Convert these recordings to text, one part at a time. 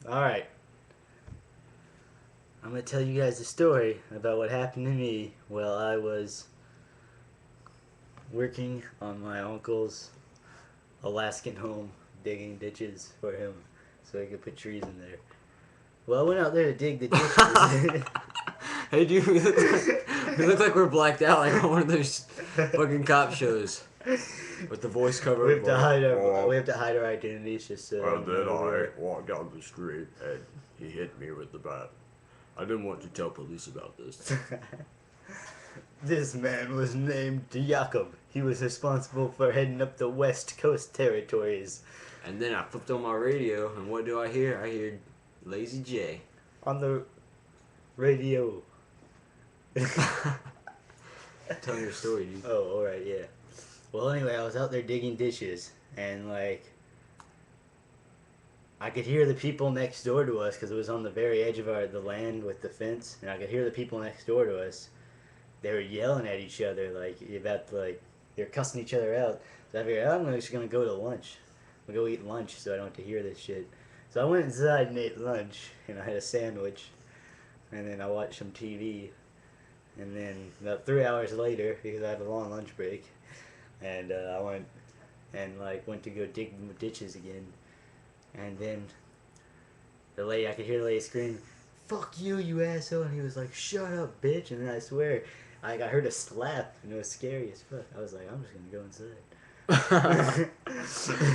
Alright. I'm going to tell you guys a story about what happened to me while I was working on my uncle's Alaskan home, digging ditches for him so he could put trees in there. Well, I went out there to dig the ditches. Hey, dude, we look like we're blacked out like on one of those fucking cop shows with the voice cover. We have to hide our identities just so. And then I walked down the street and he hit me with the bat. I didn't want to tell police about this. This man was named Yakkob. He was responsible for heading up the West Coast territories. And then I flipped on my radio, and what do I hear? I hear Lazy J. On the radio. Tell me your story, dude. Oh, alright, yeah. Well, anyway, I was out there digging dishes, and, like, I could hear the people next door to us, because it was on the very edge of the land with the fence, and I could hear the people next door to us. They were yelling at each other, like, they're cussing each other out. So I figured, I'm just going to go to lunch. I'm going to go eat lunch so I don't have to hear this shit. So I went inside and ate lunch, and I had a sandwich, and then I watched some TV. And then about 3 hours later, because I had a long lunch break, and I went to go dig the ditches again. And then I could hear the lady scream, "Fuck you, you asshole!" And he was like, "Shut up, bitch!" And then I swear, I heard a slap, and it was scary as fuck. I was like, I'm just gonna go inside.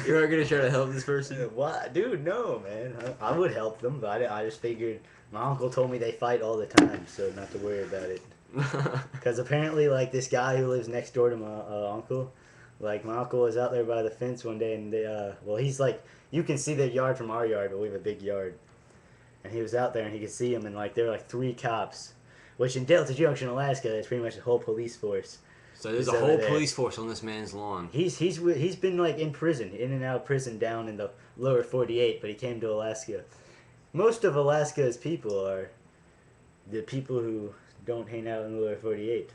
You aren't gonna try to help this person? What, dude? No, man. I would help them, but I just figured my uncle told me they fight all the time, so not to worry about it. Because apparently, like, this guy who lives next door to my uncle, like, my uncle was out there by the fence one day, and he's like, you can see their yard from our yard, but we have a big yard. And he was out there, and he could see them, and, like, there were, like, 3 cops, which in Delta Junction, Alaska, that's pretty much the whole police force. So there's a whole police force on this man's lawn. He's been, like, in prison, in and out of prison down in the lower 48, but he came to Alaska. Most of Alaska's people are the people who don't hang out in the lower 48.